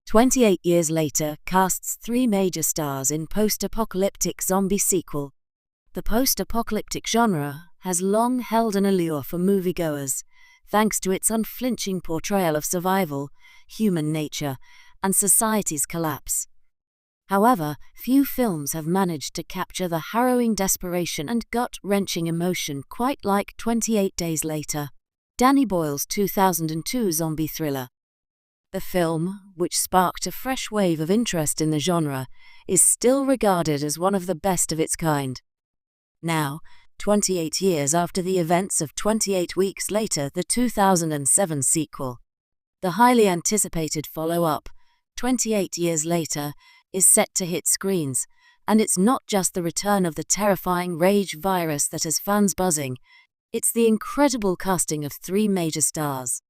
28 years later casts 3 major stars in post-apocalyptic zombie sequel. The post-apocalyptic genre has long held an allure for moviegoers, thanks to its unflinching portrayal of survival, human nature, and society's collapse. However, few films have managed to capture the harrowing desperation and gut-wrenching emotion quite like 28 Days Later, Danny Boyle's 2002 zombie thriller. The film, which sparked a fresh wave of interest in the genre, is still regarded as one of the best of its kind. Now, 28 years after the events of 28 Weeks Later, the 2007 sequel, the highly anticipated follow-up, 28 Years Later, is set to hit screens, and it's not just the return of the terrifying rage virus that has fans buzzing, it's the incredible casting of 3 major stars.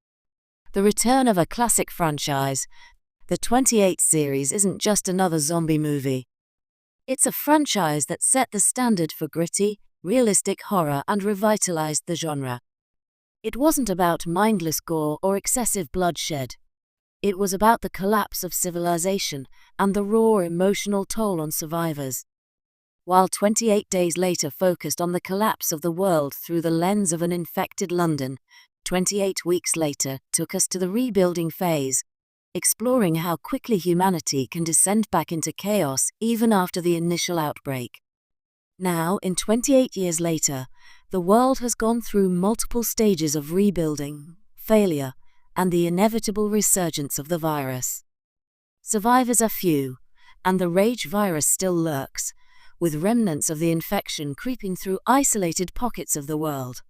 The return of a classic franchise, the 28 series isn't just another zombie movie. It's a franchise that set the standard for gritty, realistic horror and revitalized the genre. It wasn't about mindless gore or excessive bloodshed. It was about the collapse of civilization and the raw emotional toll on survivors. While 28 Days Later focused on the collapse of the world through the lens of an infected London, 28 Weeks Later took us to the rebuilding phase, exploring how quickly humanity can descend back into chaos even after the initial outbreak. Now, in 28 Years Later, the world has gone through multiple stages of rebuilding, failure, and the inevitable resurgence of the virus. Survivors are few, and the rage virus still lurks, with remnants of the infection creeping through isolated pockets of the world.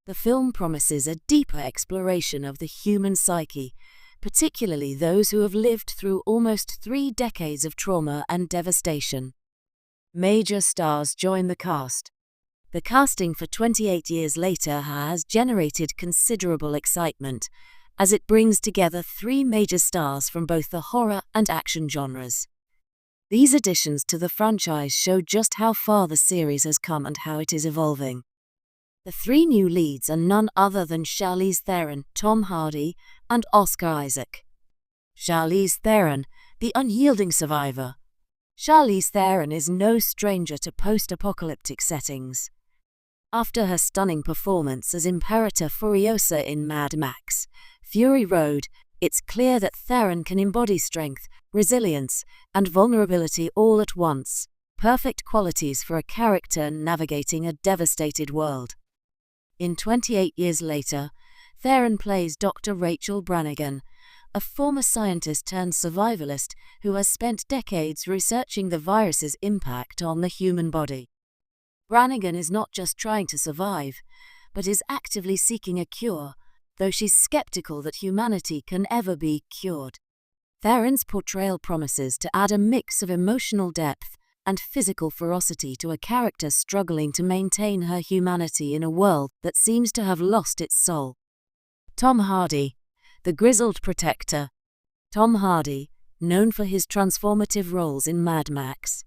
The film promises a deeper exploration of the human psyche, particularly those who have lived through almost 3 decades of trauma and devastation. Major stars join the cast. The casting for 28 Years Later has generated considerable excitement, as it brings together 3 major stars from both the horror and action genres. These additions to the franchise show just how far the series has come and how it is evolving. The 3 new leads are none other than Charlize Theron, Tom Hardy, and Oscar Isaac. Charlize Theron, the unyielding survivor. Charlize Theron is no stranger to post-apocalyptic settings. After her stunning performance as Imperator Furiosa in Mad Max, Fury Road, it's clear that Theron can embody strength, resilience, and vulnerability all at once, perfect qualities for a character navigating a devastated world. In 28 Years Later, Theron plays Dr. Rachel Branigan, a former scientist-turned-survivalist who has spent decades researching the virus's impact on the human body. Branigan is not just trying to survive, but is actively seeking a cure, though she's skeptical that humanity can ever be cured. Theron's portrayal promises to add a mix of emotional depth and physical ferocity to a character struggling to maintain her humanity in a world that seems to have lost its soul. Tom Hardy, the grizzled protector. Tom Hardy, known for his transformative roles in Mad Max,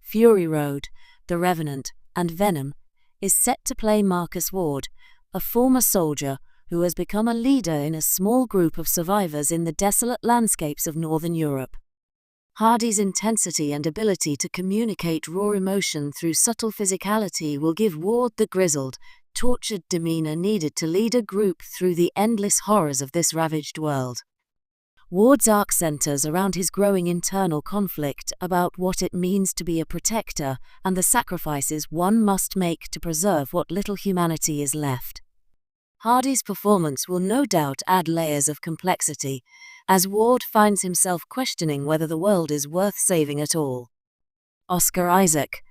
Fury Road, The Revenant, and Venom, is set to play Marcus Ward, a former soldier who has become a leader in a small group of survivors in the desolate landscapes of Northern Europe. Hardy's intensity and ability to communicate raw emotion through subtle physicality will give Ward the grizzled, tortured demeanor needed to lead a group through the endless horrors of this ravaged world. Ward's arc centers around his growing internal conflict about what it means to be a protector and the sacrifices one must make to preserve what little humanity is left. Hardy's performance will no doubt add layers of complexity, as Ward finds himself questioning whether the world is worth saving at all. Oscar Isaac,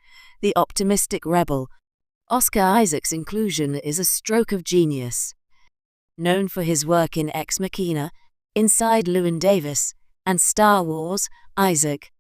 the optimistic rebel. Oscar Isaac's inclusion is a stroke of genius. Known for his work in Ex Machina, Inside Llewyn Davis, and Star Wars, Isaac,